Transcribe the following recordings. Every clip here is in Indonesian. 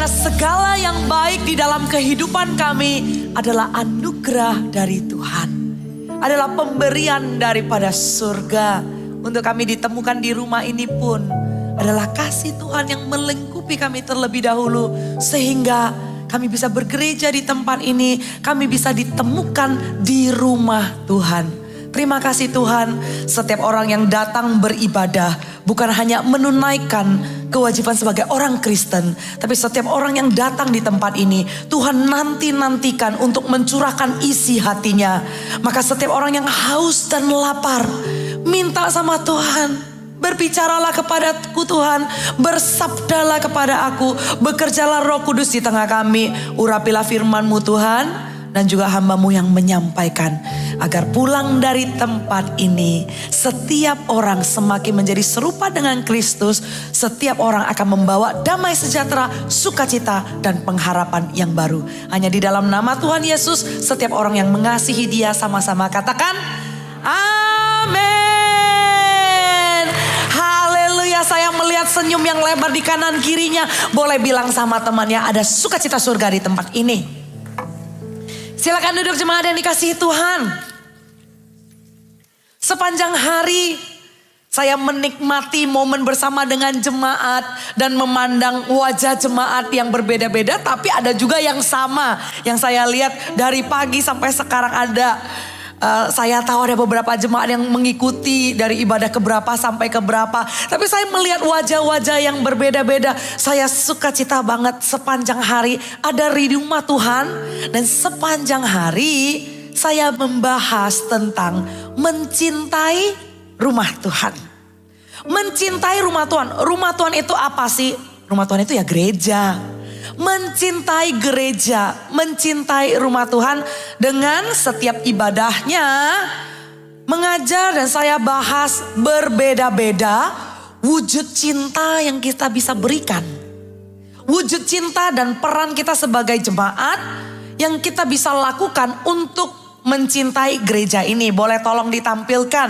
Karena segala yang baik di dalam kehidupan kami adalah anugerah dari Tuhan. Adalah pemberian daripada surga. Untuk kami ditemukan di rumah ini pun adalah kasih Tuhan yang melingkupi kami terlebih dahulu. Sehingga kami bisa bergereja di tempat ini. Kami bisa ditemukan di rumah Tuhan. Terima kasih Tuhan, setiap orang yang datang beribadah bukan hanya menunaikan kewajiban sebagai orang Kristen, tapi setiap orang yang datang di tempat ini Tuhan nantikan untuk mencurahkan isi hatinya. Maka setiap orang yang haus dan lapar, minta sama Tuhan, berbicaralah kepadaku Tuhan, bersabdalah kepada aku, bekerjalah Roh Kudus di tengah kami, urapilah firman-Mu Tuhan, dan juga hamba-Mu yang menyampaikan. Agar pulang dari tempat ini, setiap orang semakin menjadi serupa dengan Kristus. Setiap orang akan membawa damai sejahtera, sukacita, dan pengharapan yang baru. Hanya di dalam nama Tuhan Yesus, setiap orang yang mengasihi Dia sama-sama katakan, amin. Haleluya, saya melihat senyum yang lebar di kanan kirinya. Boleh bilang sama temannya, ada sukacita surga di tempat ini. Silakan duduk jemaat yang dikasihi Tuhan. Sepanjang hari saya menikmati momen bersama dengan jemaat dan memandang wajah jemaat yang berbeda-beda, tapi ada juga yang sama. Yang saya lihat dari pagi sampai sekarang ada. Saya tahu ada beberapa jemaat yang mengikuti dari ibadah keberapa sampai keberapa. Tapi saya melihat wajah-wajah yang berbeda-beda. Saya sukacita banget sepanjang hari ada di rumah Tuhan. Dan sepanjang hari saya membahas tentang mencintai rumah Tuhan. Mencintai rumah Tuhan. Rumah Tuhan itu apa sih? Rumah Tuhan itu ya gereja. Mencintai gereja, mencintai rumah Tuhan dengan setiap ibadahnya. Mengajar dan saya bahas berbeda-beda wujud cinta yang kita bisa berikan. Wujud cinta dan peran kita sebagai jemaat yang kita bisa lakukan untuk mencintai gereja ini. Boleh tolong ditampilkan.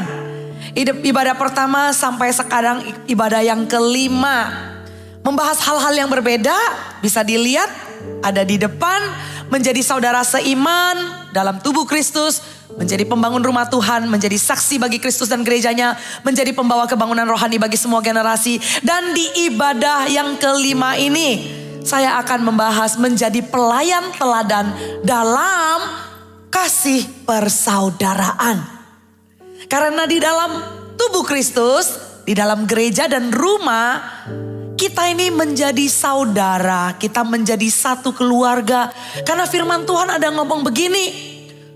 Ibadah pertama sampai sekarang ibadah yang kelima. Membahas hal-hal yang berbeda, bisa dilihat ada di depan. Menjadi saudara seiman dalam tubuh Kristus, menjadi pembangun rumah Tuhan, menjadi saksi bagi Kristus dan gerejanya, menjadi pembawa kebangunan rohani bagi semua generasi. Dan di ibadah yang kelima ini, saya akan membahas menjadi pelayan teladan dalam kasih persaudaraan. Karena di dalam tubuh Kristus, di dalam gereja dan rumah, kita ini menjadi saudara, kita menjadi satu keluarga. Karena firman Tuhan ada ngomong begini,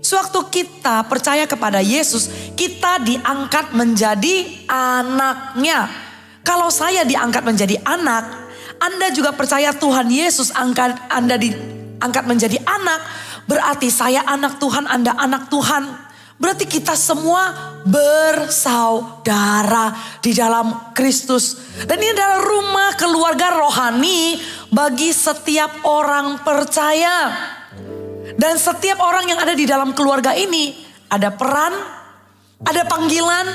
sewaktu kita percaya kepada Yesus, kita diangkat menjadi anaknya. Kalau saya diangkat menjadi anak, Anda juga percaya Tuhan Yesus Anda diangkat menjadi anak, berarti saya anak Tuhan, Anda anak Tuhan. Berarti kita semua bersaudara di dalam Kristus. Dan ini adalah rumah keluarga rohani bagi setiap orang percaya. Dan setiap orang yang ada di dalam keluarga ini ada peran, ada panggilan,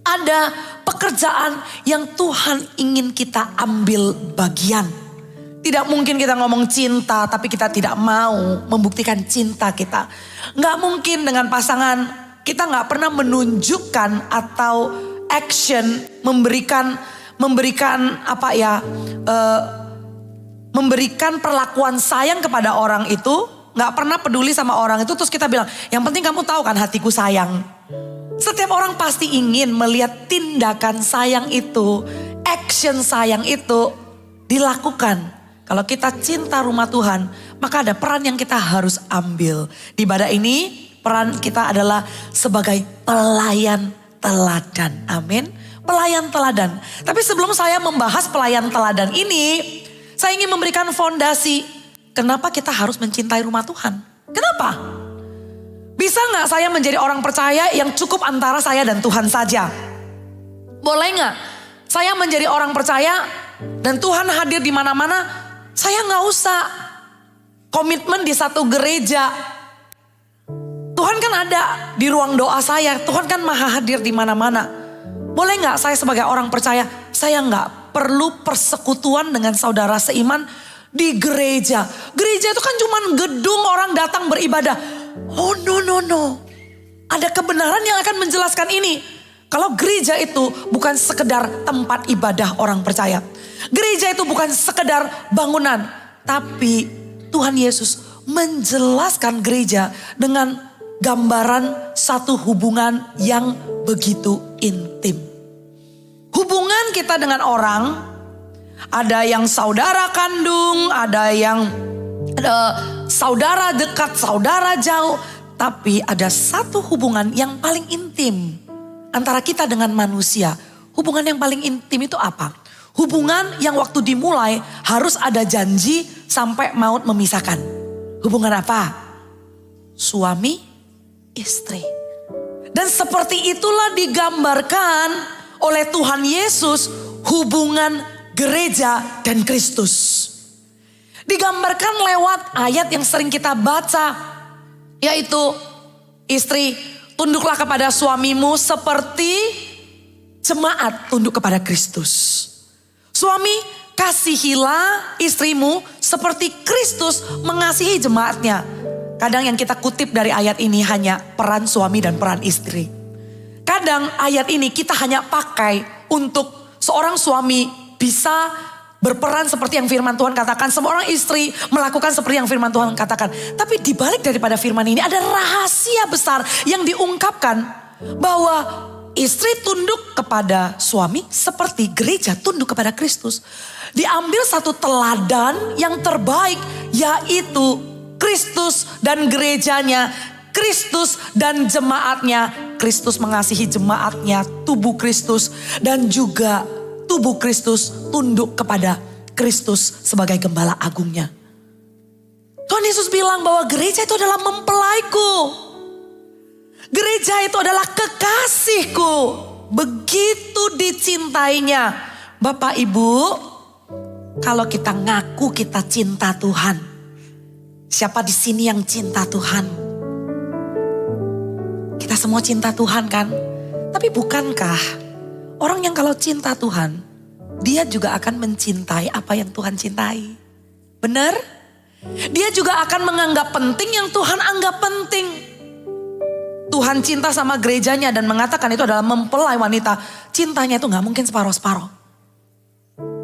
ada pekerjaan yang Tuhan ingin kita ambil bagian. Tidak mungkin kita ngomong cinta tapi kita tidak mau membuktikan cinta kita. Nggak mungkin dengan pasangan kita nggak pernah menunjukkan atau action memberikan memberikan perlakuan sayang kepada orang itu. Nggak pernah peduli sama orang itu terus kita bilang yang penting kamu tahu kan hatiku sayang. Setiap orang pasti ingin melihat tindakan sayang itu, action sayang itu dilakukan. Kalau kita cinta rumah Tuhan, maka ada peran yang kita harus ambil. Di ibadah ini, peran kita adalah sebagai pelayan teladan. Amin. Pelayan teladan. Tapi sebelum saya membahas pelayan teladan ini, saya ingin memberikan fondasi. Kenapa kita harus mencintai rumah Tuhan? Kenapa? Bisa nggak saya menjadi orang percaya yang cukup antara saya dan Tuhan saja? Boleh nggak? Saya menjadi orang percaya dan Tuhan hadir di mana-mana. Saya nggak usah komitmen di satu gereja. Tuhan kan ada di ruang doa saya. Tuhan kan maha hadir di mana-mana. Boleh nggak saya sebagai orang percaya, saya nggak perlu persekutuan dengan saudara seiman di gereja. Gereja itu kan cuma gedung orang datang beribadah. Oh no. Ada kebenaran yang akan menjelaskan ini. Kalau gereja itu bukan sekedar tempat ibadah orang percaya. Gereja itu bukan sekedar bangunan. Tapi Tuhan Yesus menjelaskan gereja dengan gambaran satu hubungan yang begitu intim. Hubungan kita dengan orang, ada yang saudara kandung, ada yang saudara dekat, saudara jauh. Tapi ada satu hubungan yang paling intim antara kita dengan manusia. Hubungan yang paling intim itu apa? Hubungan yang waktu dimulai harus ada janji sampai maut memisahkan. Hubungan apa? Suami, istri. Dan seperti itulah digambarkan oleh Tuhan Yesus hubungan gereja dan Kristus. Digambarkan lewat ayat yang sering kita baca. Yaitu istri, tunduklah kepada suamimu seperti jemaat tunduk kepada Kristus. Suami, kasihilah istrimu seperti Kristus mengasihi jemaatnya. Kadang yang kita kutip dari ayat ini hanya peran suami dan peran istri. Kadang ayat ini kita hanya pakai untuk seorang suami bisa berperan seperti yang firman Tuhan katakan. Seorang istri melakukan seperti yang firman Tuhan katakan. Tapi dibalik daripada firman ini ada rahasia besar yang diungkapkan. Bahwa istri tunduk kepada suami seperti gereja tunduk kepada Kristus. Diambil satu teladan yang terbaik, yaitu Kristus dan gerejanya, Kristus dan jemaatnya. Kristus mengasihi jemaatnya, tubuh Kristus, dan juga tubuh Kristus tunduk kepada Kristus sebagai gembala agungnya. Tuhan Yesus bilang bahwa gereja itu adalah mempelaiku. Gereja itu adalah kekasihku. Begitu dicintainya. Bapak Ibu, kalau kita ngaku kita cinta Tuhan. Siapa di sini yang cinta Tuhan? Kita semua cinta Tuhan kan? Tapi bukankah orang yang kalau cinta Tuhan, dia juga akan mencintai apa yang Tuhan cintai. Benar? Dia juga akan menganggap penting yang Tuhan anggap penting. Tuhan cinta sama gerejanya dan mengatakan itu adalah mempelai wanita. Cintanya itu gak mungkin separoh-separoh.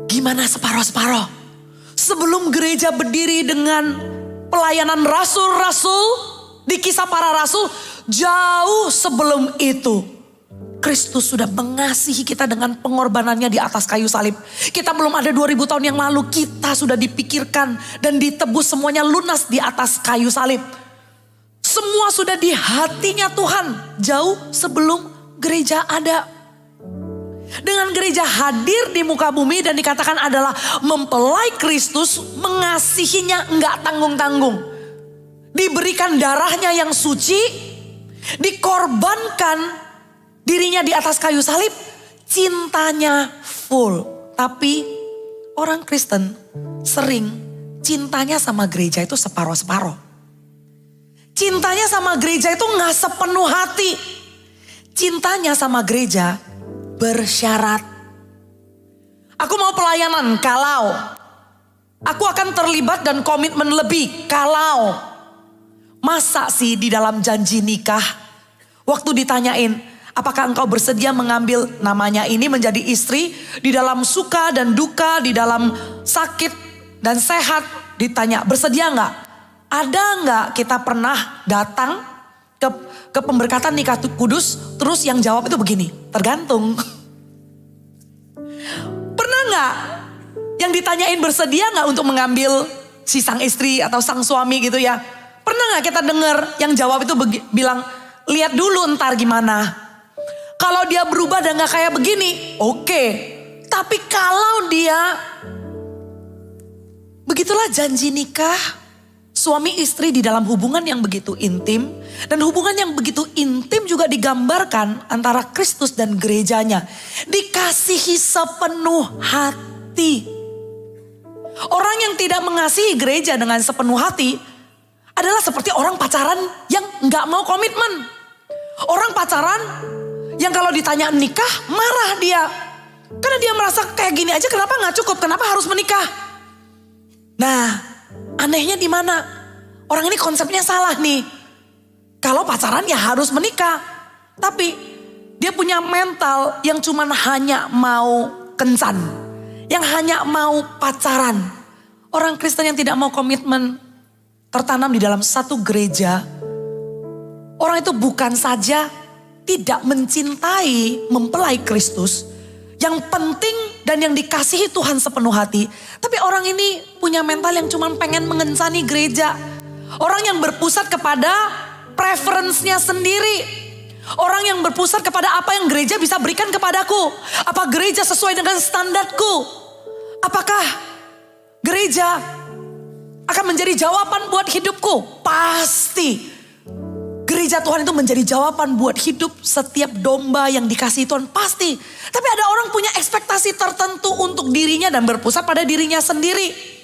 Gimana separoh-separoh? Sebelum gereja berdiri dengan pelayanan rasul-rasul, di kisah para rasul, jauh sebelum itu Kristus sudah mengasihi kita dengan pengorbanannya di atas kayu salib. Kita belum ada 2000 tahun yang lalu, kita sudah dipikirkan dan ditebus semuanya lunas di atas kayu salib. Semua sudah di hatinya Tuhan jauh sebelum gereja ada. Dengan gereja hadir di muka bumi dan dikatakan adalah mempelai Kristus, mengasihinya enggak tanggung-tanggung. Diberikan darahnya yang suci, dikorbankan dirinya di atas kayu salib, cintanya full. Tapi orang Kristen sering cintanya sama gereja itu separoh-separoh. Cintanya sama gereja itu gak sepenuh hati. Cintanya sama gereja bersyarat. Aku mau pelayanan kalau aku akan terlibat dan komitmen lebih kalau. Masa sih di dalam janji nikah waktu ditanyain, apakah engkau bersedia mengambil namanya ini menjadi istri di dalam suka dan duka, di dalam sakit dan sehat? Ditanya, bersedia enggak? Ada enggak kita pernah datang ke pemberkatan nikah kudus, terus yang jawab itu begini, tergantung. Pernah enggak yang ditanyain bersedia enggak untuk mengambil si sang istri atau sang suami gitu ya? Pernah enggak kita dengar yang jawab itu bilang, lihat dulu ntar gimana. Kalau dia berubah dan gak kayak begini, oke. Tapi kalau dia, begitulah janji nikah. Suami istri di dalam hubungan yang begitu intim. Dan hubungan yang begitu intim juga digambarkan antara Kristus dan gerejanya. Dikasihi sepenuh hati. Orang yang tidak mengasihi gereja dengan sepenuh hati adalah seperti orang pacaran yang gak mau komitmen. Orang pacaran yang kalau ditanya nikah marah dia. Karena dia merasa kayak gini aja kenapa gak cukup, kenapa harus menikah. Nah, anehnya di mana? Orang ini konsepnya salah nih. Kalau pacaran ya harus menikah. Tapi dia punya mental yang cuman hanya mau kencan. Yang hanya mau pacaran. Orang Kristen yang tidak mau komitmen tertanam di dalam satu gereja. Orang itu bukan saja tidak mencintai, mempelai Kristus. Yang penting dan yang dikasihi Tuhan sepenuh hati. Tapi orang ini punya mental yang cuman pengen mengencani gereja. Orang yang berpusat kepada preferensinya sendiri. Orang yang berpusat kepada apa yang gereja bisa berikan kepadaku. Apa gereja sesuai dengan standarku? Apakah gereja akan menjadi jawaban buat hidupku? Pasti. Gereja Tuhan itu menjadi jawaban buat hidup setiap domba yang dikasihi Tuhan. Pasti. Tapi ada orang punya ekspektasi tertentu untuk dirinya dan berpusat pada dirinya sendiri.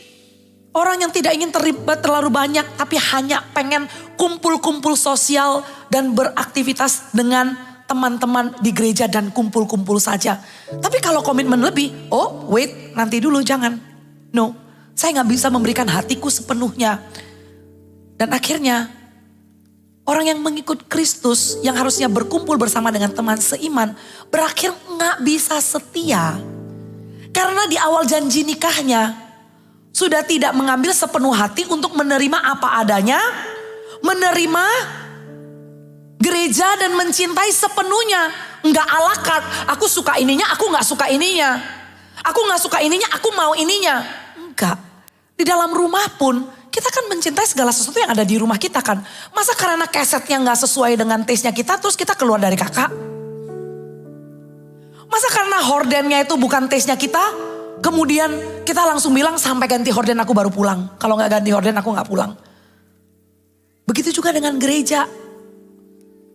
Orang yang tidak ingin terlibat terlalu banyak tapi hanya pengen kumpul-kumpul sosial dan beraktivitas dengan teman-teman di gereja dan kumpul-kumpul saja. Tapi kalau komitmen lebih, oh wait nanti dulu jangan. No, saya gak bisa memberikan hatiku sepenuhnya. Dan akhirnya orang yang mengikut Kristus yang harusnya berkumpul bersama dengan teman seiman berakhir gak bisa setia. Karena di awal janji nikahnya sudah tidak mengambil sepenuh hati untuk menerima apa adanya, menerima gereja dan mencintai sepenuhnya. Enggak ala carte, aku suka ininya, aku gak suka ininya. Aku gak suka ininya, aku mau ininya. Enggak, di dalam rumah pun kita kan mencintai segala sesuatu yang ada di rumah kita kan. Masa karena kesetnya gak sesuai dengan taste-nya kita terus kita keluar dari kakak? Masa karena hordennya itu bukan taste-nya kita, kemudian kita langsung bilang sampai ganti horden aku baru pulang. Kalau gak ganti horden aku gak pulang. Begitu juga dengan gereja.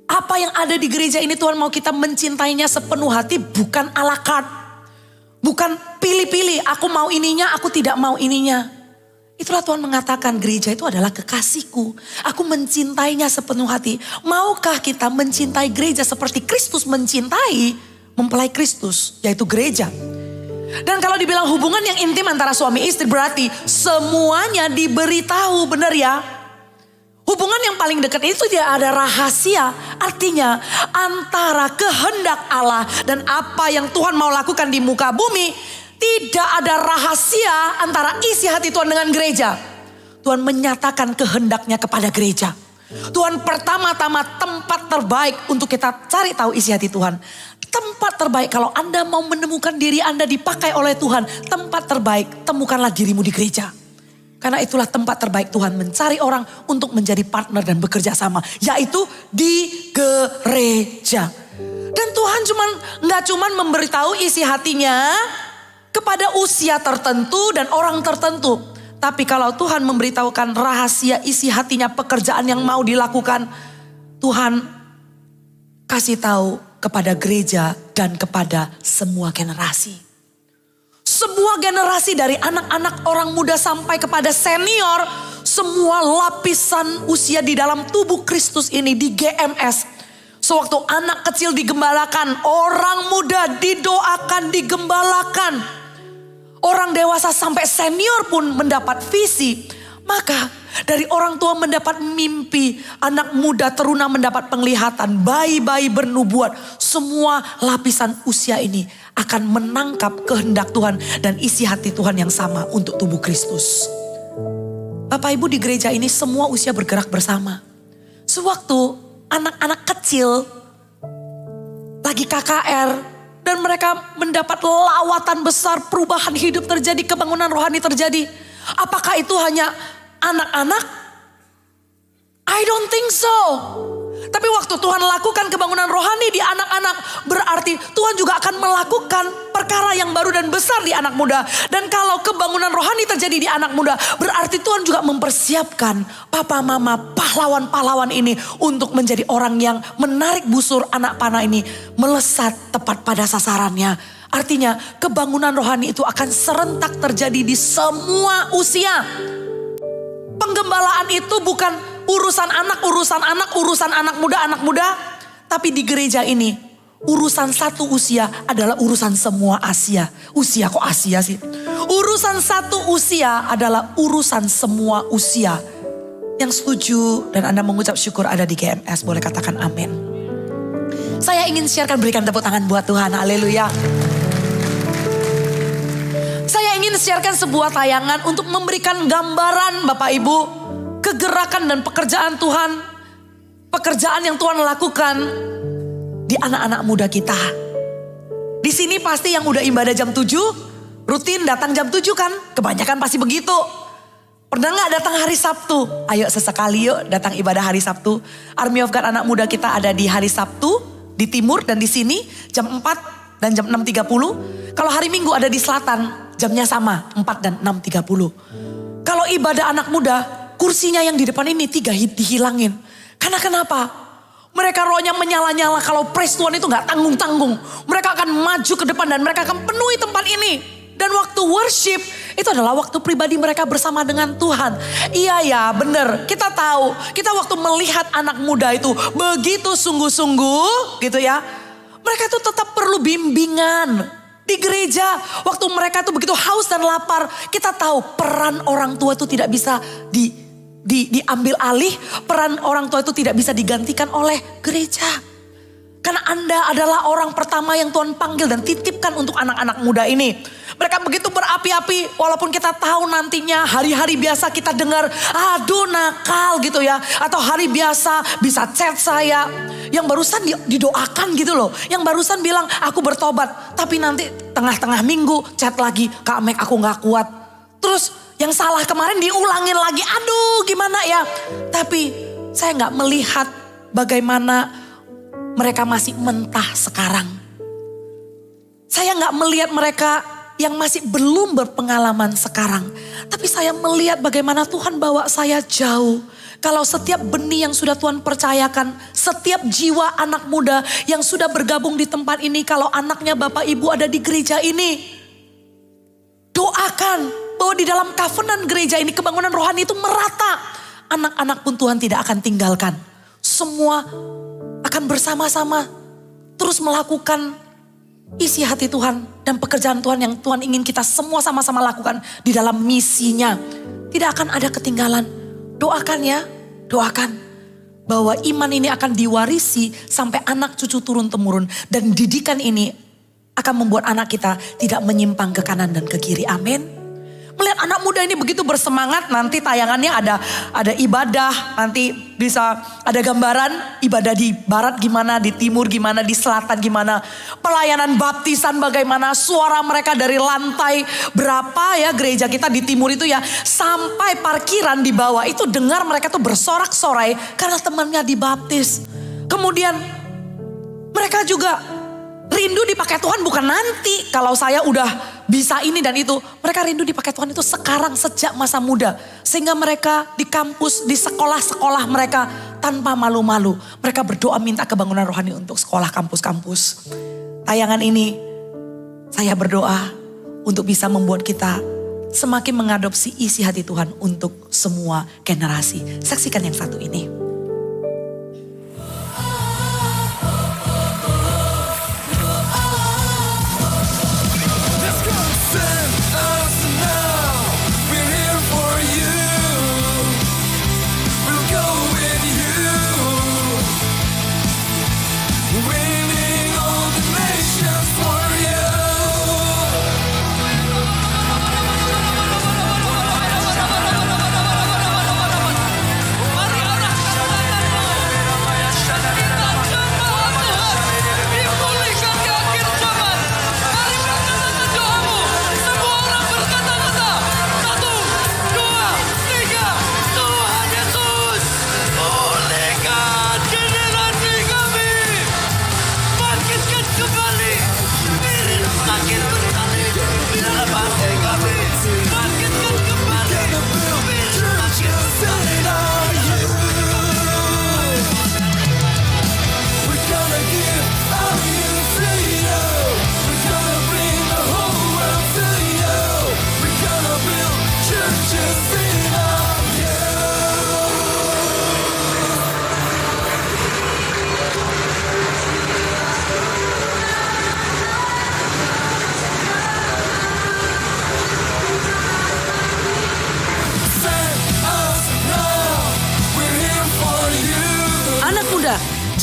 Apa yang ada di gereja ini Tuhan mau kita mencintainya sepenuh hati, bukan ala carte. Bukan pilih-pilih, aku mau ininya, aku tidak mau ininya. Itulah Tuhan mengatakan gereja itu adalah kekasihku. Aku mencintainya sepenuh hati. Maukah kita mencintai gereja seperti Kristus mencintai mempelai Kristus, yaitu gereja. Dan kalau dibilang hubungan yang intim antara suami istri berarti semuanya diberitahu, benar ya? Hubungan yang paling dekat itu tidak ada rahasia. Artinya antara kehendak Allah dan apa yang Tuhan mau lakukan di muka bumi, tidak ada rahasia antara isi hati Tuhan dengan gereja. Tuhan menyatakan kehendaknya kepada gereja. Tuhan pertama-tama tempat terbaik untuk kita cari tahu isi hati Tuhan. Tempat terbaik kalau Anda mau menemukan diri Anda dipakai oleh Tuhan. Tempat terbaik, temukanlah dirimu di gereja. Karena itulah tempat terbaik Tuhan mencari orang untuk menjadi partner dan bekerja sama. Yaitu di gereja. Dan Tuhan gak cuman memberitahu isi hatinya kepada usia tertentu dan orang tertentu. Tapi kalau Tuhan memberitahukan rahasia isi hatinya, pekerjaan yang mau dilakukan, Tuhan kasih tahu kepada gereja dan kepada semua generasi. Semua generasi dari anak-anak, orang muda sampai kepada senior, semua lapisan usia di dalam tubuh Kristus ini di GMS. Sewaktu anak kecil digembalakan, orang muda didoakan, digembalakan. Orang dewasa sampai senior pun mendapat visi. Maka dari orang tua mendapat mimpi, anak muda teruna mendapat penglihatan, bayi-bayi bernubuat. Semua lapisan usia ini akan menangkap kehendak Tuhan dan isi hati Tuhan yang sama untuk tubuh Kristus. Bapak Ibu di gereja ini semua usia bergerak bersama. Sewaktu anak-anak kecil lagi KKR dan mereka mendapat lawatan besar, perubahan hidup terjadi, kebangunan rohani terjadi. Apakah itu hanya anak-anak? I don't think so. Tapi waktu Tuhan lakukan kebangunan rohani di anak-anak, berarti Tuhan juga akan melakukan perkara yang baru dan besar di anak muda. Dan kalau kebangunan rohani terjadi di anak muda, berarti Tuhan juga mempersiapkan papa mama pahlawan-pahlawan ini untuk menjadi orang yang menarik busur anak panah ini melesat tepat pada sasarannya. Artinya kebangunan rohani itu akan serentak terjadi di semua usia. Penggembalaan itu bukan urusan anak muda. Tapi di gereja ini Urusan satu usia adalah urusan semua Asia. Usia kok Asia sih? Urusan satu usia adalah urusan semua usia. Yang setuju dan Anda mengucap syukur ada di GMS, boleh katakan amin. Saya ingin sharekan, berikan tepuk tangan buat Tuhan, haleluya. Saya ingin sharekan sebuah tayangan untuk memberikan gambaran Bapak Ibu, kegerakan dan pekerjaan Tuhan. Pekerjaan yang Tuhan lakukan di anak-anak muda kita. Di sini pasti yang udah ibadah jam 7, rutin datang jam 7 kan? Kebanyakan pasti begitu. Pernah gak datang hari Sabtu? Ayo sesekali yuk datang ibadah hari Sabtu. Army of God anak muda kita ada di hari Sabtu, di timur dan di sini jam 4 dan jam 6.30. Kalau hari Minggu ada di selatan, jamnya sama 4 dan 6.30. Kalau ibadah anak muda, kursinya yang di depan ini 3 dihilangin. Karena kenapa? Mereka rohnya menyala-nyala, kalau praise Tuhan itu gak tanggung-tanggung. Mereka akan maju ke depan dan mereka akan penuhi tempat ini. Dan waktu worship itu adalah waktu pribadi mereka bersama dengan Tuhan. Iya ya benar, kita tahu. Kita waktu melihat anak muda itu begitu sungguh-sungguh gitu ya. Mereka itu tetap perlu bimbingan. Di gereja waktu mereka itu begitu haus dan lapar. Kita tahu peran orang tua itu tidak bisa diambil alih, peran orang tua itu tidak bisa digantikan oleh gereja. Karena Anda adalah orang pertama yang Tuhan panggil dan titipkan untuk anak-anak muda ini. Mereka begitu berapi-api, walaupun kita tahu nantinya hari-hari biasa kita dengar, aduh nakal gitu ya. Atau hari biasa bisa chat saya, yang barusan didoakan gitu loh. Yang barusan bilang aku bertobat, tapi nanti tengah-tengah minggu chat lagi, Kak Mek aku gak kuat. Terus yang salah kemarin diulangin lagi, aduh gimana ya. Tapi saya gak melihat bagaimana mereka masih mentah sekarang. Saya gak melihat mereka yang masih belum berpengalaman sekarang. Tapi saya melihat bagaimana Tuhan bawa saya jauh. Kalau setiap benih yang sudah Tuhan percayakan, setiap jiwa anak muda yang sudah bergabung di tempat ini, kalau anaknya Bapak Ibu ada di gereja ini, doakan bahwa di dalam covenant gereja ini kebangunan rohani itu merata. Anak-anak pun Tuhan tidak akan tinggalkan. Semua akan bersama-sama terus melakukan isi hati Tuhan dan pekerjaan Tuhan yang Tuhan ingin kita semua sama-sama lakukan di dalam misinya. Tidak akan ada ketinggalan. Doakan ya, doakan bahwa iman ini akan diwarisi sampai anak cucu turun-temurun. Dan didikan ini akan membuat anak kita tidak menyimpang ke kanan dan ke kiri. Amin. Melihat anak muda ini begitu bersemangat, nanti tayangannya ada ibadah, nanti bisa ada gambaran ibadah di barat gimana, di timur gimana, di selatan gimana. Pelayanan baptisan bagaimana, suara mereka dari lantai berapa ya gereja kita di timur itu ya, sampai parkiran di bawah itu dengar mereka tuh bersorak-sorai karena temannya dibaptis. Kemudian mereka juga rindu dipakai Tuhan bukan nanti kalau saya udah bisa ini dan itu. Mereka rindu dipakai Tuhan itu sekarang sejak masa muda. Sehingga mereka di kampus, di sekolah-sekolah mereka tanpa malu-malu. Mereka berdoa minta kebangunan rohani untuk sekolah kampus-kampus. Tayangan ini saya berdoa untuk bisa membuat kita semakin mengadopsi isi hati Tuhan untuk semua generasi. Saksikan yang satu ini.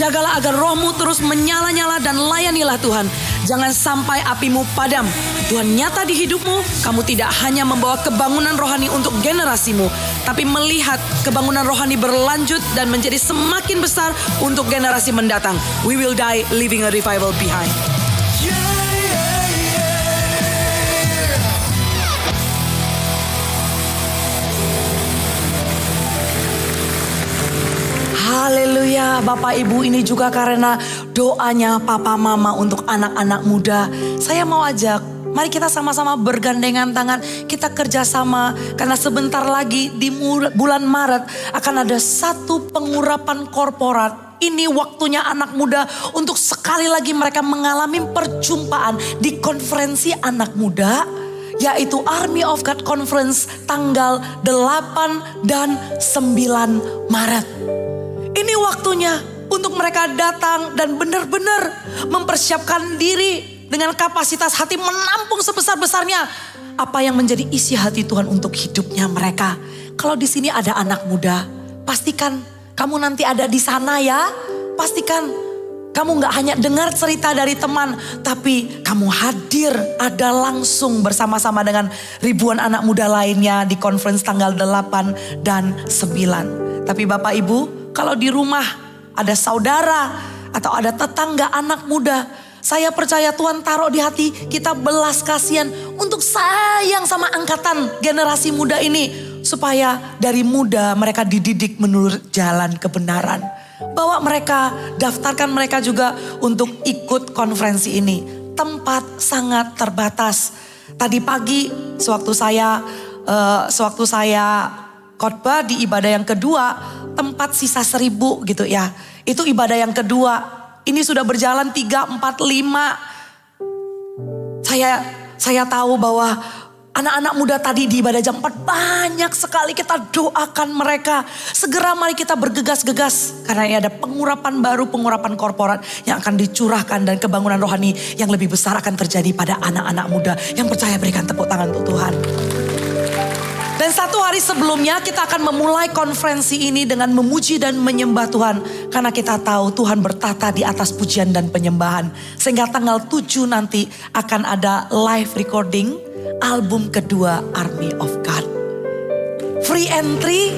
Jagalah agar rohmu terus menyala-nyala dan layanilah Tuhan. Jangan sampai apimu padam. Tuhan nyata di hidupmu. Kamu tidak hanya membawa kebangunan rohani untuk generasimu, tapi melihat kebangunan rohani berlanjut dan menjadi semakin besar untuk generasi mendatang. We will die leaving a revival behind. Haleluya, Bapak Ibu, ini juga karena doanya Papa Mama untuk anak-anak muda. Saya mau ajak, mari kita sama-sama bergandengan tangan, kita kerjasama. Karena sebentar lagi di bulan Maret akan ada satu pengurapan korporat. Ini waktunya anak muda untuk sekali lagi mereka mengalami perjumpaan di konferensi anak muda. Yaitu Army of God Conference tanggal 8 dan 9 Maret. Ini waktunya untuk mereka datang dan benar-benar mempersiapkan diri dengan kapasitas hati menampung sebesar-besarnya apa yang menjadi isi hati Tuhan untuk hidupnya mereka. Kalau di sini ada anak muda, pastikan kamu nanti ada di sana ya. Pastikan kamu gak hanya dengar cerita dari teman, tapi kamu hadir ada langsung bersama-sama dengan ribuan anak muda lainnya di conference tanggal 8 dan 9. Tapi Bapak Ibu, kalau di rumah ada saudara atau ada tetangga anak muda, saya percaya Tuhan taruh di hati kita belas kasihan untuk sayang sama angkatan generasi muda ini. Supaya dari muda mereka dididik menurut jalan kebenaran. Bawa mereka, daftarkan mereka juga untuk ikut konferensi ini. Tempat sangat terbatas. Tadi pagi sewaktu saya khotbah di ibadah yang kedua, tempat sisa 1.000 gitu ya. Itu ibadah yang kedua. Ini sudah berjalan 3, 4, 5. Saya tahu bahwa anak-anak muda tadi di ibadah jam 4 banyak sekali kita doakan mereka. Segera mari kita bergegas-gegas. Karena ini ada pengurapan baru, pengurapan korporat yang akan dicurahkan. Dan kebangunan rohani yang lebih besar akan terjadi pada anak-anak muda. Yang percaya berikan tepuk tangan untuk Tuhan. Dan 1 hari sebelumnya kita akan memulai konferensi ini dengan memuji dan menyembah Tuhan. Karena kita tahu Tuhan bertata di atas pujian dan penyembahan. Sehingga tanggal 7 nanti akan ada live recording album kedua Army of God. Free entry,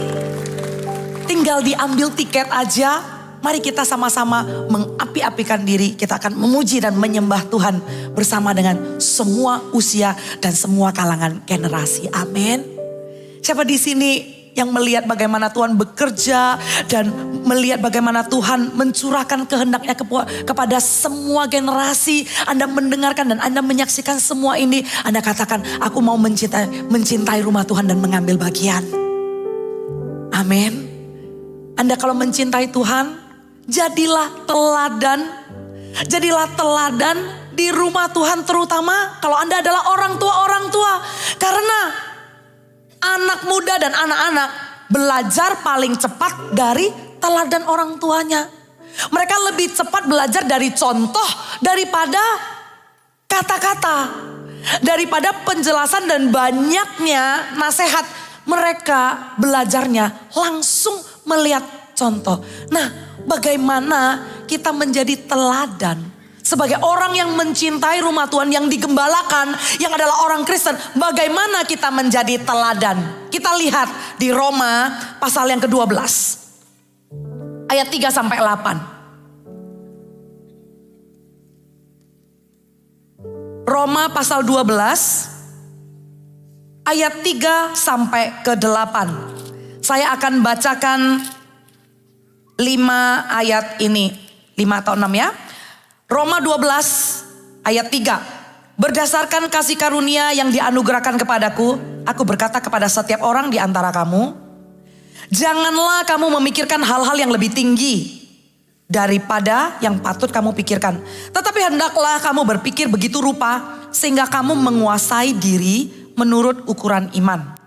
tinggal diambil tiket aja. Mari kita sama-sama mengapi-apikan diri. Kita akan memuji dan menyembah Tuhan bersama dengan semua usia dan semua kalangan generasi. Amin. Siapa di sini yang melihat bagaimana Tuhan bekerja dan melihat bagaimana Tuhan mencurahkan kehendaknya kepada semua generasi. Anda mendengarkan dan Anda menyaksikan semua ini. Anda katakan, aku mau mencintai rumah Tuhan dan mengambil bagian. Amin. Anda kalau mencintai Tuhan, jadilah teladan. Jadilah teladan di rumah Tuhan, terutama kalau Anda adalah orang tua. Karena anak muda dan anak-anak belajar paling cepat dari teladan orang tuanya. Mereka lebih cepat belajar dari contoh daripada kata-kata. Daripada penjelasan dan banyaknya nasihat. Mereka belajarnya langsung melihat contoh. Nah, bagaimana kita menjadi teladan? Sebagai orang yang mencintai rumah Tuhan, yang digembalakan, yang adalah orang Kristen, bagaimana kita menjadi teladan? Kita lihat di Roma pasal yang ke-12. Ayat 3 sampai 8. Roma pasal 12 ayat 3 sampai ke 8. Saya akan bacakan 5 ayat ini. 5 atau 6 ya. Roma 12 ayat 3. Berdasarkan kasih karunia yang dianugerahkan kepadaku, aku berkata kepada setiap orang di antara kamu, janganlah kamu memikirkan hal-hal yang lebih tinggi daripada yang patut kamu pikirkan. Tetapi hendaklah kamu berpikir begitu rupa sehingga kamu menguasai diri menurut ukuran iman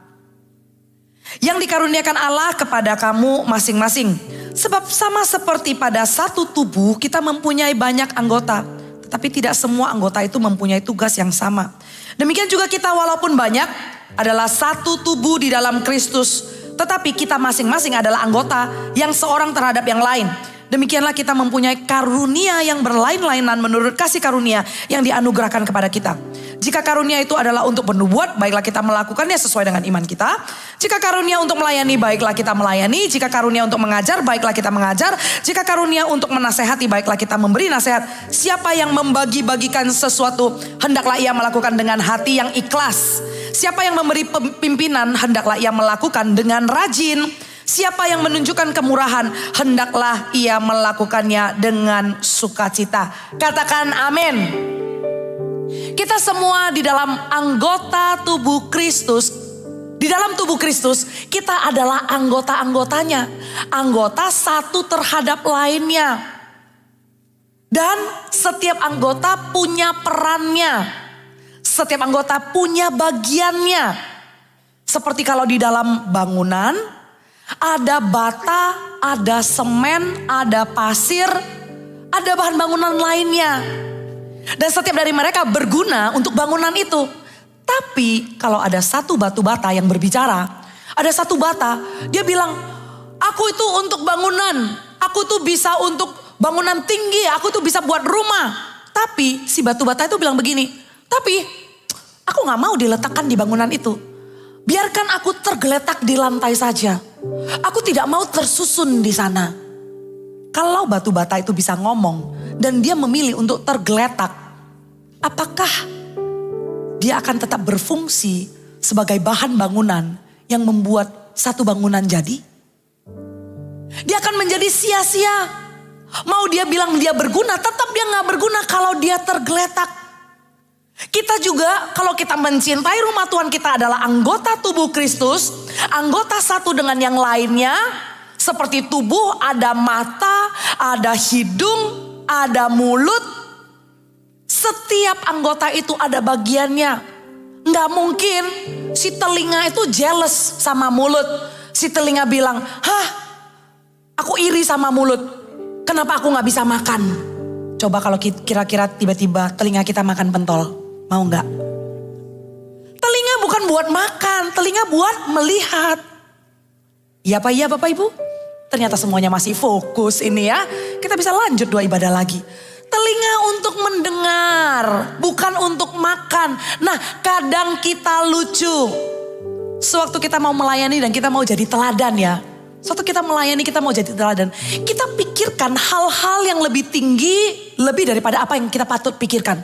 yang dikaruniakan Allah kepada kamu masing-masing. Sebab sama seperti pada satu tubuh kita mempunyai banyak anggota, tetapi tidak semua anggota itu mempunyai tugas yang sama. Demikian juga kita walaupun banyak adalah satu tubuh di dalam Kristus, tetapi kita masing-masing adalah anggota yang seorang terhadap yang lain. demikianlah kita mempunyai karunia yang berlain-lainan menurut kasih karunia yang dianugerahkan kepada kita. Jika karunia itu adalah untuk bernubuat, baiklah kita melakukannya sesuai dengan iman kita. Jika karunia untuk melayani, baiklah kita melayani. Jika karunia untuk mengajar, baiklah kita mengajar. Jika karunia untuk menasehati, baiklah kita memberi nasihat. Siapa yang membagi-bagikan sesuatu, hendaklah ia melakukan dengan hati yang ikhlas. Siapa yang memberi pimpinan, hendaklah ia melakukan dengan rajin. Siapa yang menunjukkan kemurahan, hendaklah ia melakukannya dengan sukacita. Katakan amin. Kita semua di dalam anggota tubuh Kristus. Di dalam tubuh Kristus kita adalah anggota-anggotanya. Anggota satu terhadap lainnya. Dan setiap anggota punya perannya. Setiap anggota punya bagiannya. Seperti kalau di dalam bangunan ada bata, ada semen, ada pasir, ada bahan bangunan lainnya. Dan setiap dari mereka berguna untuk bangunan itu. Tapi kalau ada satu batu bata yang berbicara, ada satu bata, dia bilang, aku itu untuk bangunan, aku tuh bisa untuk bangunan tinggi, aku tuh bisa buat rumah. Tapi si batu bata itu bilang begini, tapi aku gak mau diletakkan di bangunan itu. Biarkan aku tergeletak di lantai saja. Aku tidak mau tersusun di sana. Kalau batu bata itu bisa ngomong dan dia memilih untuk tergeletak, apakah dia akan tetap berfungsi sebagai bahan bangunan yang membuat satu bangunan jadi? Dia akan menjadi sia-sia. Mau dia bilang dia berguna, tetap dia gak berguna kalau dia tergeletak. Kita juga kalau kita mencintai rumah Tuhan, kita adalah anggota tubuh Kristus. Anggota satu dengan yang lainnya. Seperti tubuh ada mata, ada hidung, ada mulut. Setiap anggota itu ada bagiannya. Nggak mungkin si telinga itu jealous sama mulut. Si telinga bilang, aku iri sama mulut. Kenapa aku gak bisa makan? Coba kalau kira-kira tiba-tiba telinga kita makan pentol. Mau nggak? Telinga bukan buat makan, telinga buat melihat. Ya Pak, iya Bapak Ibu. Ternyata semuanya masih fokus ini ya. Kita bisa lanjut 2 ibadah lagi. Telinga untuk mendengar, bukan untuk makan. Nah, kadang kita lucu. Sewaktu kita mau melayani dan kita mau jadi teladan ya. Sewaktu kita melayani, kita mau jadi teladan. Kita pikirkan hal-hal yang lebih tinggi, lebih daripada apa yang kita patut pikirkan.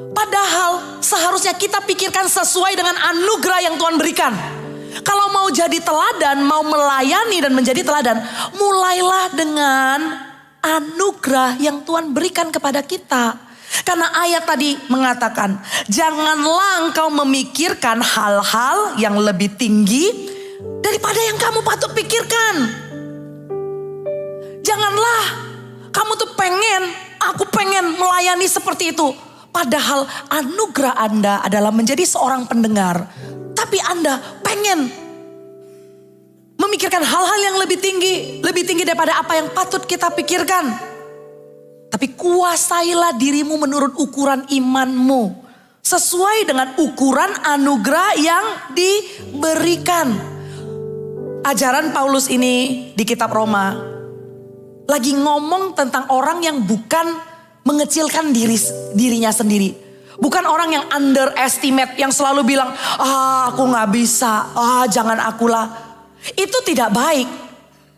Padahal seharusnya kita pikirkan sesuai dengan anugerah yang Tuhan berikan. Kalau mau jadi teladan, mau melayani dan menjadi teladan, mulailah dengan anugerah yang Tuhan berikan kepada kita. Karena ayat tadi mengatakan, janganlah engkau memikirkan hal-hal yang lebih tinggi daripada yang kamu patut pikirkan. Janganlah kamu tuh aku pengen melayani seperti itu. Padahal anugerah Anda adalah menjadi seorang pendengar. Tapi Anda pengen memikirkan hal-hal yang lebih tinggi daripada apa yang patut kita pikirkan. Tapi kuasailah dirimu menurut ukuran imanmu. Sesuai dengan ukuran anugerah yang diberikan. Ajaran Paulus ini di kitab Roma lagi ngomong tentang orang yang bukan mengecilkan dirinya sendiri. Bukan orang yang underestimate, yang selalu bilang, aku gak bisa, jangan akulah. Itu tidak baik.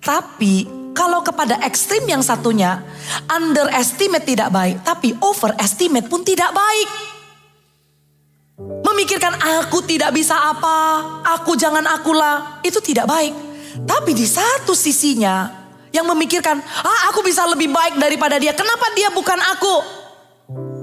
Tapi kalau kepada ekstrim yang satunya, underestimate tidak baik, tapi overestimate pun tidak baik. Memikirkan aku tidak bisa apa, aku jangan akulah, itu tidak baik. Tapi di satu sisinya, yang memikirkan, aku bisa lebih baik daripada dia. Kenapa dia bukan aku?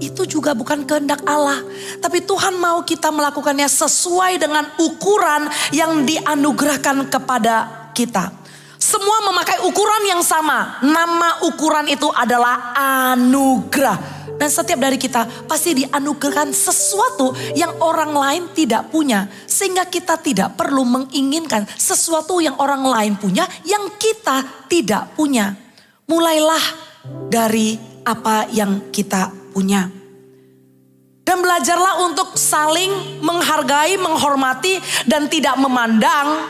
Itu juga bukan kehendak Allah. Tapi Tuhan mau kita melakukannya sesuai dengan ukuran yang dianugerahkan kepada kita. Semua memakai ukuran yang sama. Nama ukuran itu adalah anugerah. Dan setiap dari kita pasti dianugerahkan sesuatu yang orang lain tidak punya. Sehingga kita tidak perlu menginginkan sesuatu yang orang lain punya yang kita tidak punya. Mulailah dari apa yang kita punya. Dan belajarlah untuk saling menghargai, menghormati dan tidak memandang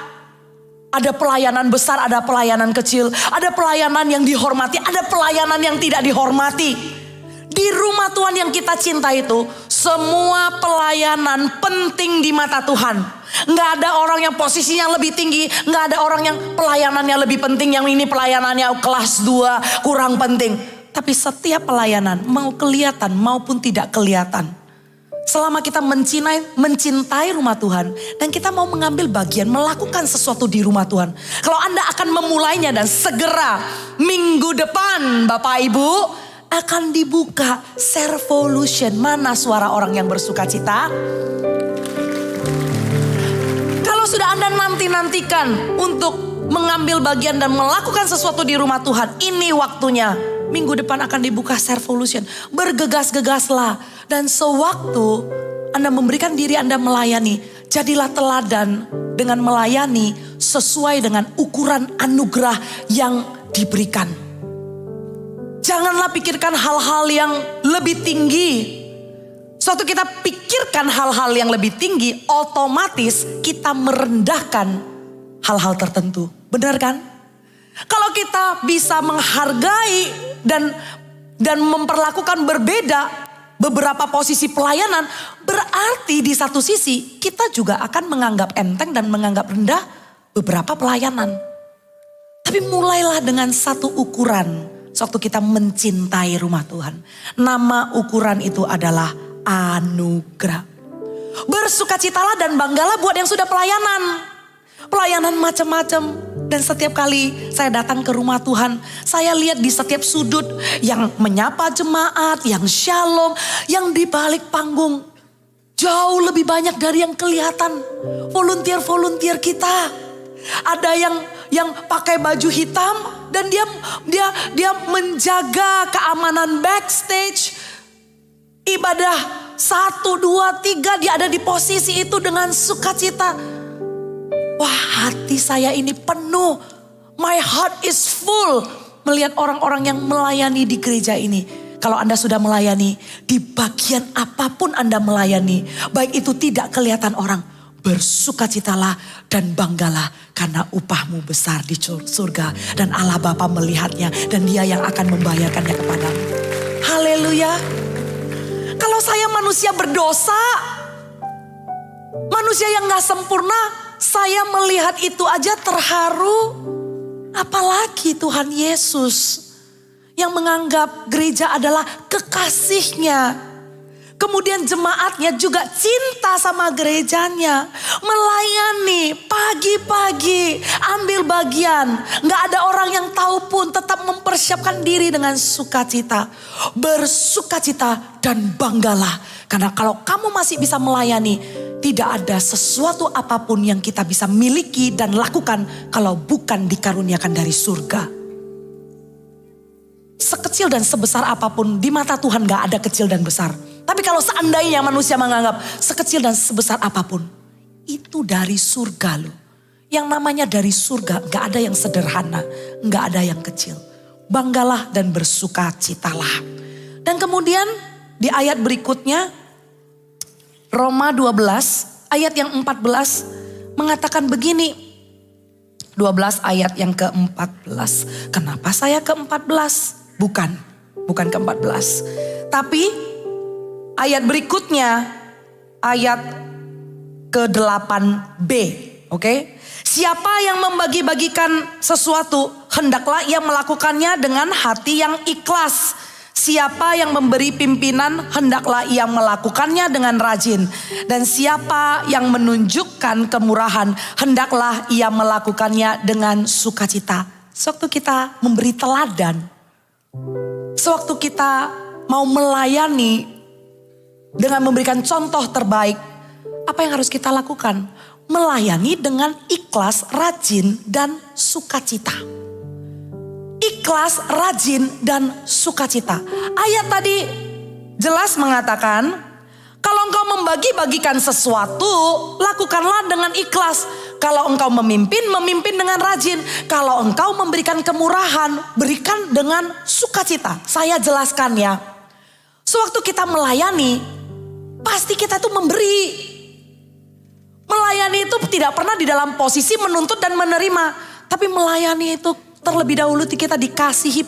Ada pelayanan besar, ada pelayanan kecil, ada pelayanan yang dihormati, ada pelayanan yang tidak dihormati. Di rumah Tuhan yang kita cinta itu, semua pelayanan penting di mata Tuhan. Nggak ada orang yang posisinya lebih tinggi, nggak ada orang yang pelayanannya lebih penting, yang ini pelayanannya kelas 2 kurang penting. Tapi setiap pelayanan, mau kelihatan maupun tidak kelihatan, selama kita mencintai rumah Tuhan dan kita mau mengambil bagian melakukan sesuatu di rumah Tuhan. Kalau Anda akan memulainya dan segera minggu depan Bapak Ibu akan dibuka Servolution. Mana suara orang yang bersuka cita? Kalau sudah Anda nantikan untuk mengambil bagian dan melakukan sesuatu di rumah Tuhan, ini waktunya. Minggu depan akan dibuka Servolution. Bergegas-gegaslah. Dan sewaktu Anda memberikan diri Anda melayani, jadilah teladan dengan melayani sesuai dengan ukuran anugerah yang diberikan. Janganlah pikirkan hal-hal yang lebih tinggi. Suatu kita pikirkan hal-hal yang lebih tinggi, otomatis kita merendahkan hal-hal tertentu. Benar kan? Kalau kita bisa menghargai dan memperlakukan berbeda beberapa posisi pelayanan, berarti di satu sisi kita juga akan menganggap enteng dan menganggap rendah beberapa pelayanan. Tapi mulailah dengan satu ukuran waktu kita mencintai rumah Tuhan. Nama ukuran itu adalah anugerah. Bersukacitalah dan banggalah buat yang sudah pelayanan. Pelayanan macam-macam. Dan setiap kali saya datang ke rumah Tuhan, saya lihat di setiap sudut yang menyapa jemaat, yang shalom, yang di balik panggung. Jauh lebih banyak dari yang kelihatan. Volunteer kita. Ada yang pakai baju hitam dan dia menjaga keamanan backstage. Ibadah 1, 2, 3 dia ada di posisi itu dengan sukacita. Wah, hati saya ini penuh. My heart is full melihat orang-orang yang melayani di gereja ini. Kalau Anda sudah melayani, di bagian apapun Anda melayani, baik itu tidak kelihatan orang, bersukacitalah dan banggalah karena upahmu besar di surga. Dan Allah Bapa melihatnya dan Dia yang akan membayarkannya kepadamu. Haleluya. Kalau saya manusia berdosa, manusia yang gak sempurna, saya melihat itu aja terharu. Apalagi Tuhan Yesus yang menganggap gereja adalah kekasihnya. Kemudian jemaatnya juga cinta sama gerejanya. Melayani pagi-pagi, ambil bagian. Gak ada orang yang tahu pun tetap mempersiapkan diri dengan sukacita. Bersukacita dan banggalah. Karena kalau kamu masih bisa melayani, tidak ada sesuatu apapun yang kita bisa miliki dan lakukan kalau bukan dikaruniakan dari surga. Sekecil dan sebesar apapun di mata Tuhan gak ada kecil dan besar. Tapi kalau seandainya manusia menganggap sekecil dan sebesar apapun, itu dari surga loh. Yang namanya dari surga gak ada yang sederhana, gak ada yang kecil. Banggalah dan bersukacitalah. Dan kemudian di ayat berikutnya, Roma 12 ayat yang 14 mengatakan begini. 12 ayat yang ke-14. Kenapa saya ke-14? Bukan ke-14. Tapi ayat berikutnya, ayat ke-8b. Oke? Siapa yang membagi-bagikan sesuatu, hendaklah ia melakukannya dengan hati yang ikhlas. Siapa yang memberi pimpinan, hendaklah ia melakukannya dengan rajin. Dan siapa yang menunjukkan kemurahan, hendaklah ia melakukannya dengan sukacita. Sewaktu kita memberi teladan, sewaktu kita mau melayani dengan memberikan contoh terbaik, apa yang harus kita lakukan? Melayani dengan ikhlas, rajin, dan sukacita. Ikhlas, rajin, dan sukacita. Ayat tadi jelas mengatakan, kalau engkau membagi-bagikan sesuatu, lakukanlah dengan ikhlas. Kalau engkau memimpin dengan rajin. Kalau engkau memberikan kemurahan, berikan dengan sukacita. Saya jelaskan ya. Sewaktu kita melayani, pasti kita tuh memberi. Melayani itu tidak pernah di dalam posisi menuntut dan menerima. Tapi melayani itu terlebih dahulu kita dikasihi,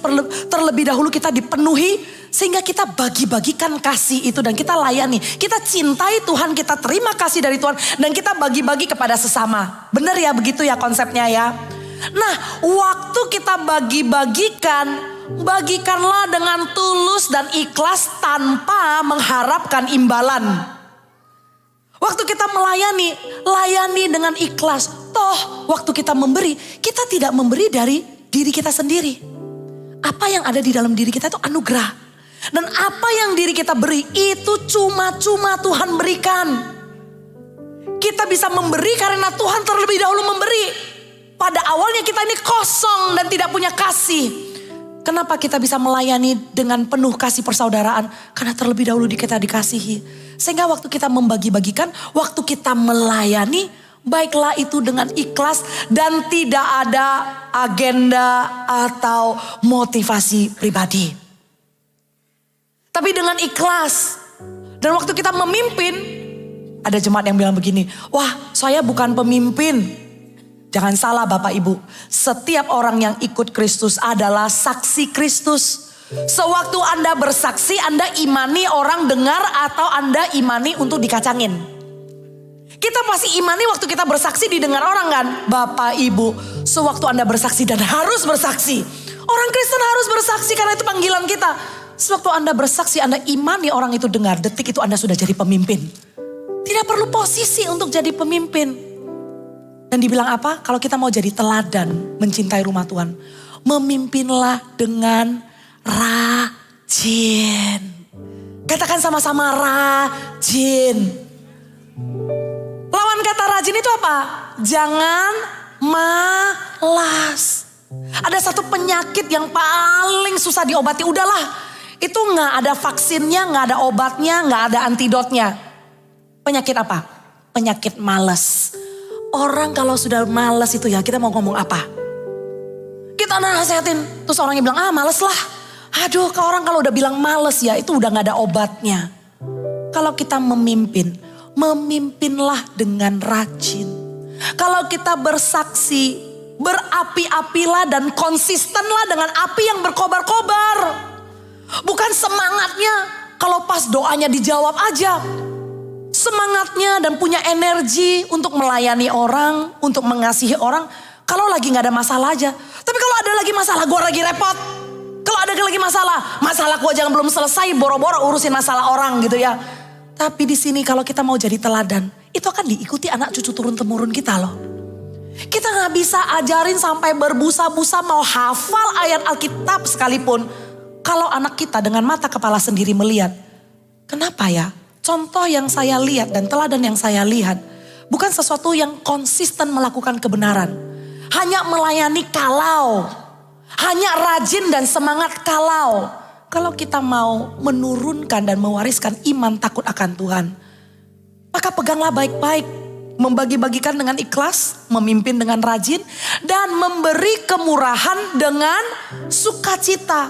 terlebih dahulu kita dipenuhi. Sehingga kita bagi-bagikan kasih itu dan kita layani. Kita cintai Tuhan, kita terima kasih dari Tuhan. Dan kita bagi-bagi kepada sesama. Benar ya, begitu ya konsepnya ya. Nah, waktu kita bagi-bagikan, bagikanlah dengan tulus dan ikhlas tanpa mengharapkan imbalan. Waktu kita melayani, layani dengan ikhlas. Toh waktu kita memberi, kita tidak memberi dari diri kita sendiri. Apa yang ada di dalam diri kita itu anugerah. Dan apa yang diri kita beri itu cuma-cuma Tuhan berikan. Kita bisa memberi karena Tuhan terlebih dahulu memberi. Pada awalnya kita ini kosong dan tidak punya kasih. Kenapa kita bisa melayani dengan penuh kasih persaudaraan? Karena terlebih dahulu kita dikasihi. Sehingga waktu kita membagi-bagikan, waktu kita melayani, baiklah itu dengan ikhlas dan tidak ada agenda atau motivasi pribadi. Tapi dengan ikhlas. Dan waktu kita memimpin, ada jemaat yang bilang begini, wah saya bukan pemimpin. Jangan salah Bapak Ibu, setiap orang yang ikut Kristus adalah saksi Kristus. Sewaktu Anda bersaksi, Anda imani orang dengar atau Anda imani untuk dikacangin. Kita pasti imani waktu kita bersaksi didengar orang kan. Bapak Ibu, sewaktu Anda bersaksi dan harus bersaksi. Orang Kristen harus bersaksi karena itu panggilan kita. Sewaktu Anda bersaksi, Anda imani orang itu dengar. Detik itu Anda sudah jadi pemimpin. Tidak perlu posisi untuk jadi pemimpin. Dan dibilang apa? Kalau kita mau jadi teladan mencintai rumah Tuhan. Memimpinlah dengan rajin. Katakan sama-sama rajin. Lawan kata rajin itu apa? Jangan malas. Ada satu penyakit yang paling susah diobati. Udahlah, itu gak ada vaksinnya, gak ada obatnya, gak ada antidotnya. Penyakit apa? Penyakit malas. Orang kalau sudah malas itu ya, kita mau ngomong apa? Kita nasihatin, terus orangnya bilang, males lah. Aduh, orang kalau udah bilang males ya, itu udah gak ada obatnya. Kalau kita memimpin, memimpinlah dengan rajin. Kalau kita bersaksi, berapi-apilah dan konsistenlah dengan api yang berkobar-kobar. Bukan semangatnya kalau pas doanya dijawab aja. Semangatnya dan punya energi untuk melayani orang, untuk mengasihi orang. Kalau lagi gak ada masalah aja. Tapi kalau ada lagi masalah, gue lagi repot. Kalau ada lagi masalahku aja belum selesai, boro-boro urusin masalah orang gitu ya. Tapi di sini kalau kita mau jadi teladan, itu akan diikuti anak cucu turun-temurun kita loh. Kita gak bisa ajarin sampai berbusa-busa mau hafal ayat Alkitab sekalipun. Kalau anak kita dengan mata kepala sendiri melihat. Kenapa ya? Contoh yang saya lihat dan teladan yang saya lihat. Bukan sesuatu yang konsisten melakukan kebenaran. Hanya melayani kalau. Hanya rajin dan semangat kalau. Kalau kita mau menurunkan dan mewariskan iman takut akan Tuhan. Maka peganglah baik-baik. Membagi-bagikan dengan ikhlas. Memimpin dengan rajin. Dan memberi kemurahan dengan sukacita.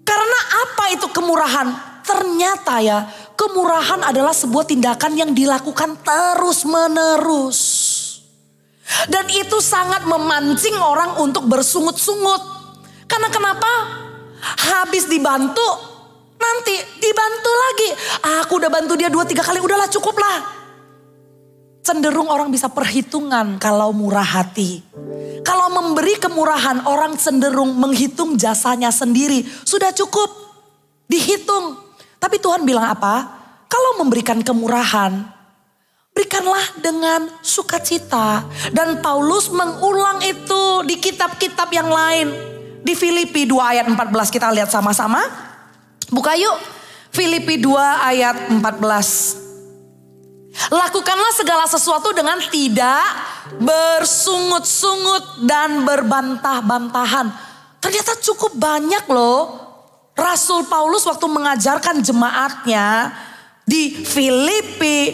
Karena apa itu kemurahan? Ternyata ya, kemurahan adalah sebuah tindakan yang dilakukan terus-menerus. Dan itu sangat memancing orang untuk bersungut-sungut. Karena kenapa? Habis dibantu, nanti dibantu lagi. Aku udah bantu dia 2-3 kali, udahlah cukuplah. Cenderung orang bisa perhitungan kalau murah hati. Kalau memberi kemurahan, orang cenderung menghitung jasanya sendiri. Sudah cukup, dihitung. Tapi Tuhan bilang apa? Kalau memberikan kemurahan, berikanlah dengan sukacita. Dan Paulus mengulang itu di kitab-kitab yang lain. Di Filipi 2 ayat 14 kita lihat sama-sama. Buka yuk. Filipi 2 ayat 14. Lakukanlah segala sesuatu dengan tidak bersungut-sungut dan berbantah-bantahan. Ternyata cukup banyak loh. Rasul Paulus waktu mengajarkan jemaatnya di Filipi,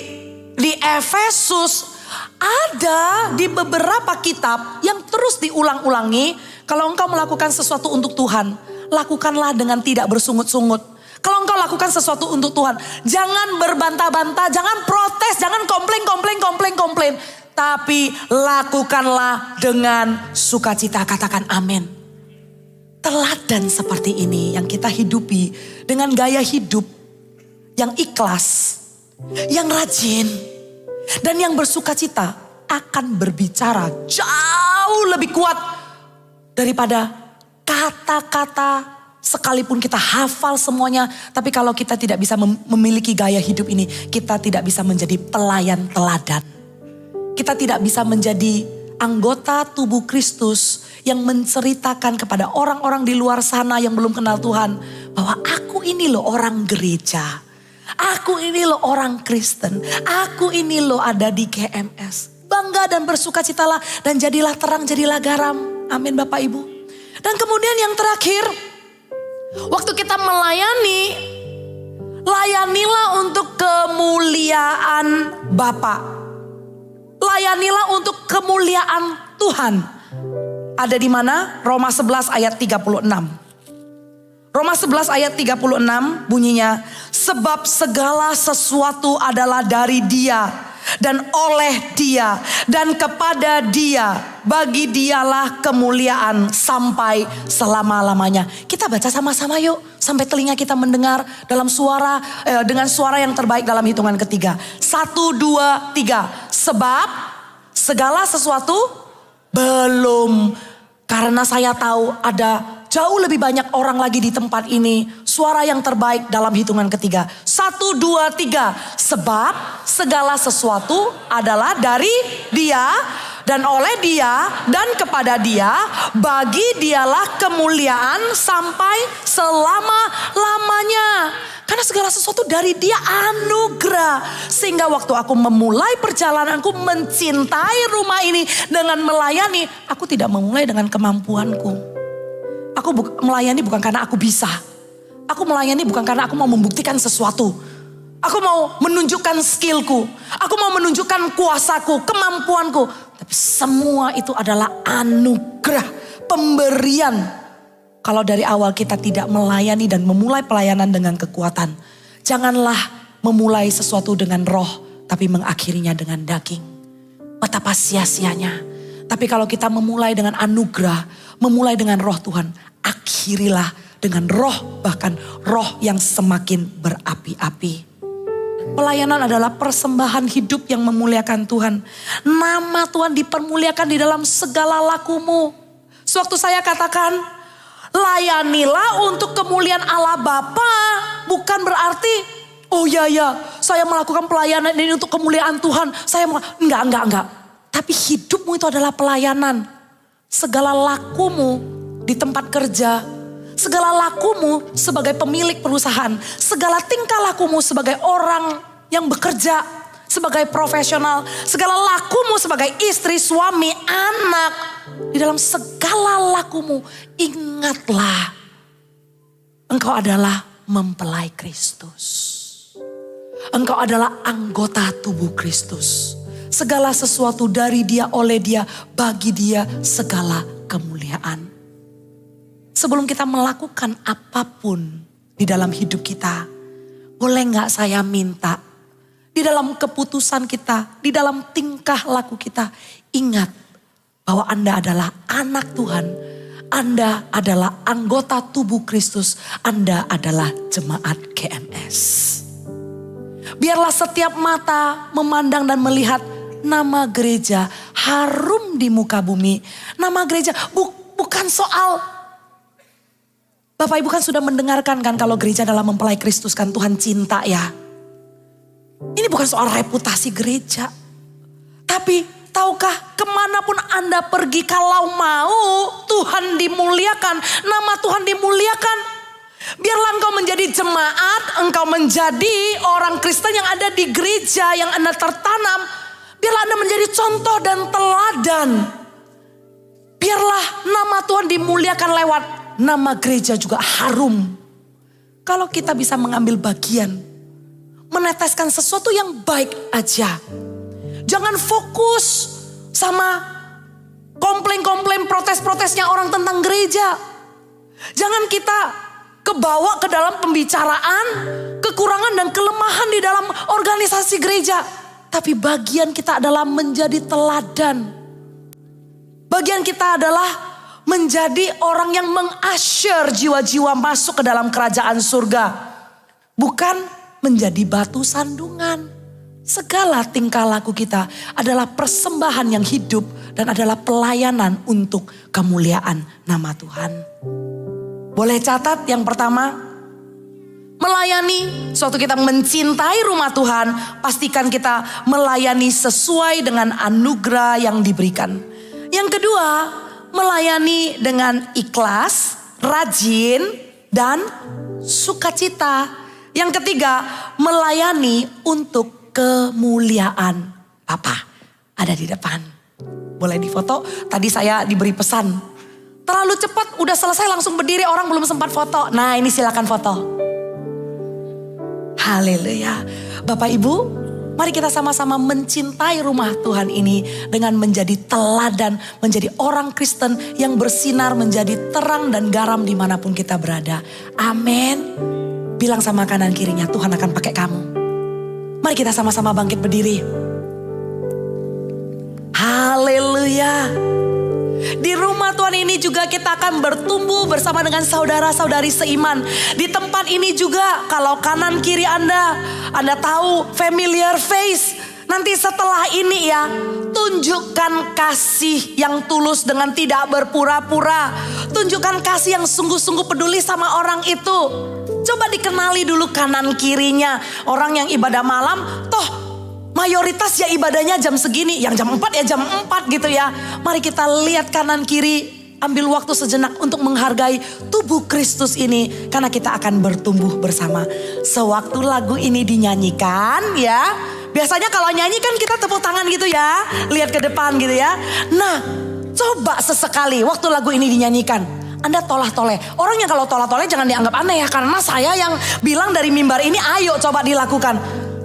di Efesus, ada di beberapa kitab yang terus diulang-ulangi. Kalau engkau melakukan sesuatu untuk Tuhan, lakukanlah dengan tidak bersungut-sungut. Kalau engkau lakukan sesuatu untuk Tuhan, jangan berbantah-bantah, jangan protes, jangan komplain. Tapi lakukanlah dengan sukacita. Katakan amin. Teladan seperti ini yang kita hidupi dengan gaya hidup yang ikhlas, yang rajin, dan yang bersukacita akan berbicara jauh lebih kuat daripada kata-kata. Sekalipun kita hafal semuanya, tapi kalau kita tidak bisa memiliki gaya hidup ini, kita tidak bisa menjadi pelayan teladan. Kita tidak bisa menjadi anggota tubuh Kristus yang menceritakan kepada orang-orang di luar sana yang belum kenal Tuhan, bahwa aku ini loh orang gereja. Aku ini loh orang Kristen. Aku ini loh ada di GMS. Bangga dan bersukacitalah dan jadilah terang, jadilah garam. Amin Bapak Ibu. Dan kemudian yang terakhir, waktu kita melayani, layanilah untuk kemuliaan Bapa. Layanilah untuk kemuliaan Tuhan. Ada di mana? Roma 11 ayat 36. Roma 11 ayat 36 bunyinya, sebab segala sesuatu adalah dari Dia dan oleh Dia dan kepada Dia, bagi Dialah kemuliaan sampai selama-lamanya. Kita baca sama-sama yuk, sampai telinga kita mendengar dalam suara dengan suara yang terbaik dalam hitungan ketiga. 1, 2, 3. Sebab segala sesuatu belum, karena saya tahu ada jauh lebih banyak orang lagi di tempat ini. Suara yang terbaik dalam hitungan ketiga. 1, 2, 3. Sebab segala sesuatu adalah dari Dia dan oleh Dia dan kepada Dia, bagi Dialah kemuliaan sampai selama-lamanya. Karena segala sesuatu dari Dia, anugerah. Sehingga waktu aku memulai perjalananku mencintai rumah ini dengan melayani, aku tidak memulai dengan kemampuanku. Aku melayani bukan karena aku bisa. Aku melayani bukan karena aku mau membuktikan sesuatu. Aku mau menunjukkan skillku. Aku mau menunjukkan kuasaku, kemampuanku. Tapi semua itu adalah anugerah, pemberian. Kalau dari awal kita tidak melayani dan memulai pelayanan dengan kekuatan, janganlah memulai sesuatu dengan roh, tapi mengakhirinya dengan daging. Betapa sia-sianya. Tapi kalau kita memulai dengan anugerah, memulai dengan roh Tuhan, akhirilah dengan roh, bahkan roh yang semakin berapi-api. Pelayanan adalah persembahan hidup yang memuliakan Tuhan. Nama Tuhan dipermuliakan di dalam segala lakumu. Sewaktu saya katakan, layanilah untuk kemuliaan Allah Bapa, bukan berarti, oh ya saya melakukan pelayanan ini untuk kemuliaan Tuhan. Enggak. Tapi hidupmu itu adalah pelayanan. Segala lakumu di tempat kerja, segala lakumu sebagai pemilik perusahaan, segala tingkah lakumu sebagai orang yang bekerja, sebagai profesional, segala lakumu sebagai istri, suami, anak, di dalam segala lakumu ingatlah, engkau adalah mempelai Kristus. Engkau adalah anggota tubuh Kristus. Segala sesuatu dari Dia, oleh Dia, bagi Dia segala kemuliaan. Sebelum kita melakukan apapun di dalam hidup kita, boleh gak saya minta, di dalam keputusan kita, di dalam tingkah laku kita, ingat bahwa Anda adalah anak Tuhan, Anda adalah anggota tubuh Kristus, Anda adalah jemaat GMS. Biarlah setiap mata memandang dan melihat nama gereja harum di muka bumi. Nama gereja bukan soal, Bapak Ibu kan sudah mendengarkan kan kalau gereja adalah mempelai Kristus kan, Tuhan cinta ya. Ini bukan soal reputasi gereja. Tapi tahukah kemanapun Anda pergi, kalau mau Tuhan dimuliakan, nama Tuhan dimuliakan. Biarlah engkau menjadi jemaat, engkau menjadi orang Kristen yang ada di gereja yang Anda tertanam. Biarlah Anda menjadi contoh dan teladan. Biarlah nama Tuhan dimuliakan lewat nama gereja juga harum. Kalau kita bisa mengambil bagian, meneteskan sesuatu yang baik aja. Jangan fokus sama komplain-komplain, protes-protesnya orang tentang gereja. Jangan kita kebawa ke dalam pembicaraan, kekurangan dan kelemahan di dalam organisasi gereja. Tapi bagian kita adalah menjadi teladan. Bagian kita adalah menjadi orang yang meng-usher jiwa-jiwa masuk ke dalam kerajaan surga. Bukan menjadi batu sandungan. Segala tingkah laku kita adalah persembahan yang hidup dan adalah pelayanan untuk kemuliaan nama Tuhan. Boleh catat yang pertama, melayani, suatu kita mencintai rumah Tuhan, pastikan kita melayani sesuai dengan anugerah yang diberikan. Yang kedua, melayani dengan ikhlas, rajin, dan sukacita. Yang ketiga, melayani untuk kemuliaan Bapa. Ada di depan. Boleh difoto. Tadi saya diberi pesan. Terlalu cepat, udah selesai langsung berdiri, orang belum sempat foto. Nah, ini silakan foto. Haleluya. Bapak Ibu, mari kita sama-sama mencintai rumah Tuhan ini dengan menjadi teladan, menjadi orang Kristen yang bersinar, menjadi terang dan garam dimanapun kita berada. Amin. Bilang sama kanan kirinya, Tuhan akan pakai kamu. Mari kita sama-sama bangkit berdiri. Haleluya. Di rumah Tuhan ini juga kita akan bertumbuh bersama dengan saudara-saudari seiman. Di tempat ini juga kalau kanan kiri Anda tahu familiar face. Nanti setelah ini ya, tunjukkan kasih yang tulus dengan tidak berpura-pura. Tunjukkan kasih yang sungguh-sungguh peduli sama orang itu. Coba dikenali dulu kanan kirinya. Orang yang ibadah malam, toh mayoritas ya ibadahnya jam segini. Yang jam 4 ya jam 4 gitu ya. Mari kita lihat kanan kiri. Ambil waktu sejenak untuk menghargai tubuh Kristus ini. Karena kita akan bertumbuh bersama. Sewaktu lagu ini dinyanyikan ya. Biasanya kalau nyanyi kan kita tepuk tangan gitu ya. Lihat ke depan gitu ya. Nah, coba sesekali waktu lagu ini dinyanyikan. Anda tolah-toleh. Orang yang kalau tolah-toleh jangan dianggap aneh ya. Karena saya yang bilang dari mimbar ini, ayo coba dilakukan.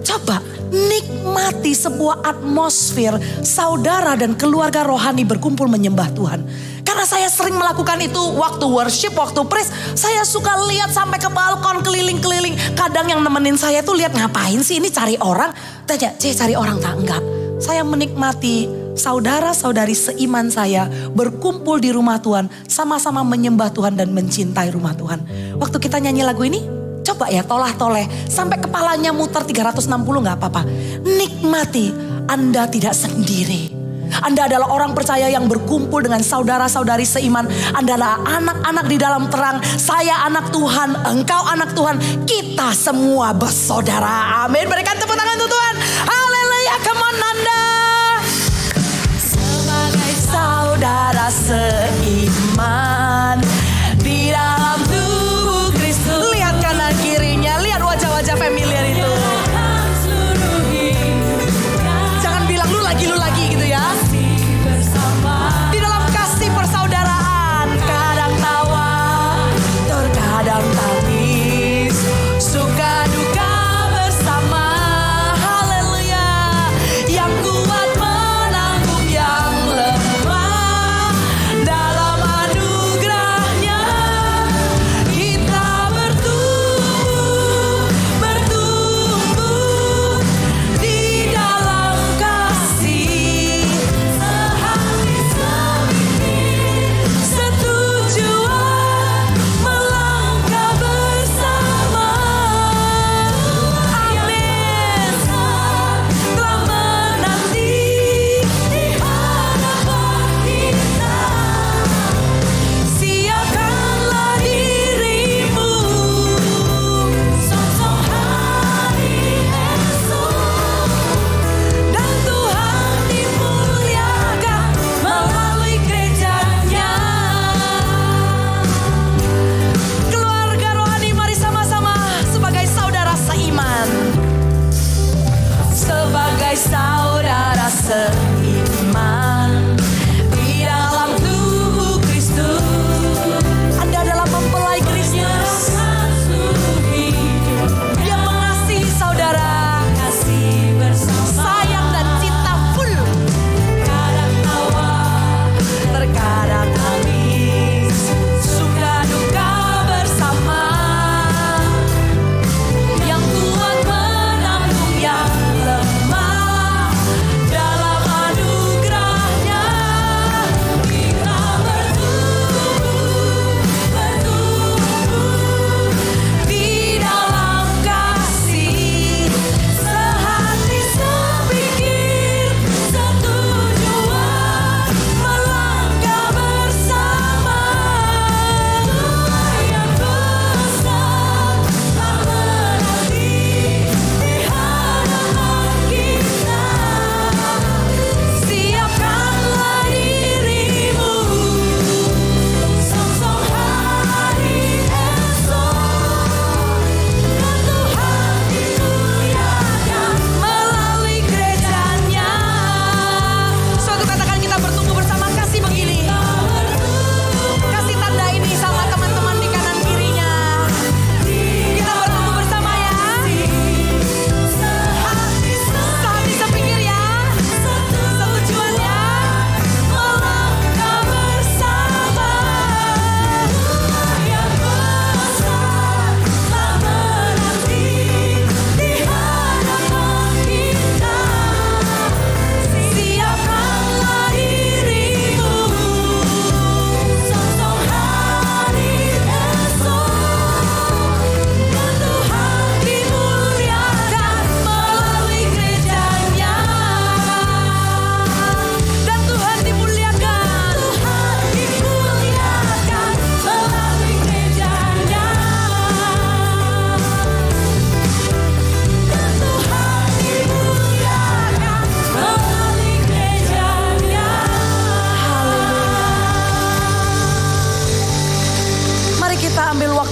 Coba nikmati sebuah atmosfer saudara dan keluarga rohani berkumpul menyembah Tuhan. Karena saya sering melakukan itu waktu worship, waktu praise. Saya suka lihat sampai ke balkon keliling-keliling. Kadang yang nemenin saya tuh lihat ngapain sih ini cari orang. Tanya, cari orang tak? Enggak. Saya menikmati saudara-saudari seiman saya berkumpul di rumah Tuhan. Sama-sama menyembah Tuhan dan mencintai rumah Tuhan. Waktu kita nyanyi lagu ini, coba ya tolah-toleh. Sampai kepalanya muter 360 gak apa-apa. Nikmati, Anda tidak sendiri. Anda adalah orang percaya yang berkumpul dengan saudara-saudari seiman. Anda adalah anak-anak di dalam terang. Saya anak Tuhan, engkau anak Tuhan. Kita semua bersaudara. Amin. Berikan tepuk tangan untuk Tuhan. Haleluya, come on Anda. Sebagai saudara seiman di dalam tubuh Kristus. Lihat kanan kirinya, lihat wajah-wajah familiar itu. Jangan bilang lu lagi gitu ya. Di dalam kasih persaudaraan, kadang tawa, terkadang tangis, suka duka bersama. Haleluya. Yang ku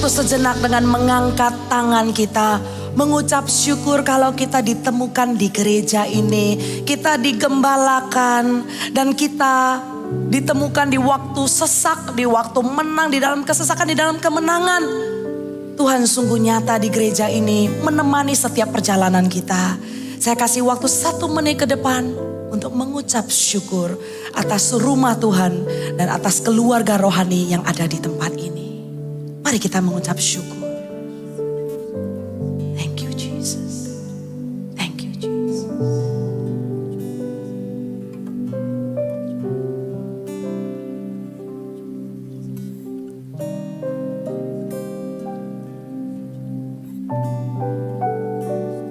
waktu sejenak dengan mengangkat tangan kita, mengucap syukur kalau kita ditemukan di gereja ini, kita digembalakan, dan kita ditemukan di waktu sesak, di waktu menang, di dalam kesesakan, di dalam kemenangan. Tuhan sungguh nyata di gereja ini menemani setiap perjalanan kita. Saya kasih waktu 1 menit ke depan untuk mengucap syukur atas rumah Tuhan dan atas keluarga rohani yang ada di tempat ini. Mari kita mengucap syukur. Thank you Jesus. Thank you Jesus.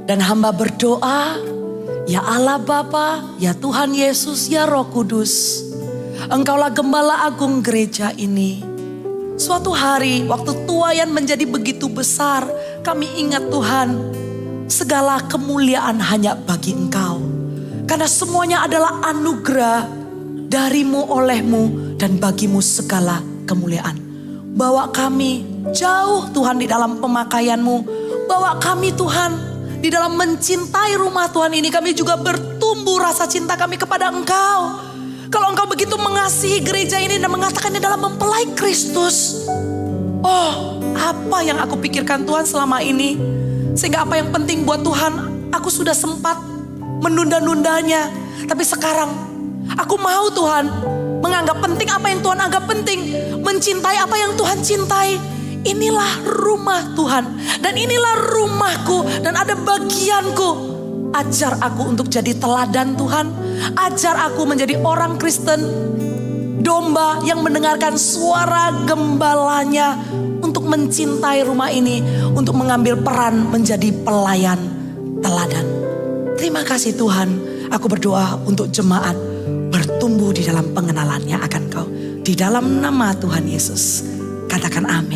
Dan hamba berdoa, ya Allah Bapa, ya Tuhan Yesus, ya Roh Kudus, Engkaulah Gembala Agung gereja ini. Suatu hari waktu tuaian menjadi begitu besar, kami ingat Tuhan, segala kemuliaan hanya bagi Engkau. Karena semuanya adalah anugerah darimu, olehmu, dan bagimu segala kemuliaan. Bawa kami jauh Tuhan di dalam pemakaianmu. Bawa kami Tuhan di dalam mencintai rumah Tuhan ini. Kami juga bertumbuh rasa cinta kami kepada Engkau. Kalau Engkau begitu mengasihi gereja ini dan mengatakannya dalam mempelai Kristus. Oh, apa yang aku pikirkan Tuhan selama ini. Sehingga apa yang penting buat Tuhan, aku sudah sempat menunda-nundanya. Tapi sekarang aku mau Tuhan menganggap penting apa yang Tuhan anggap penting. Mencintai apa yang Tuhan cintai. Inilah rumah Tuhan dan inilah rumahku dan ada bagianku. Ajar aku untuk jadi teladan Tuhan. Ajar aku menjadi orang Kristen, domba yang mendengarkan suara gembalanya untuk mencintai rumah ini, untuk mengambil peran menjadi pelayan teladan. Terima kasih Tuhan. Aku berdoa untuk jemaat bertumbuh di dalam pengenalannya akan Kau. Di dalam nama Tuhan Yesus. Katakan amin.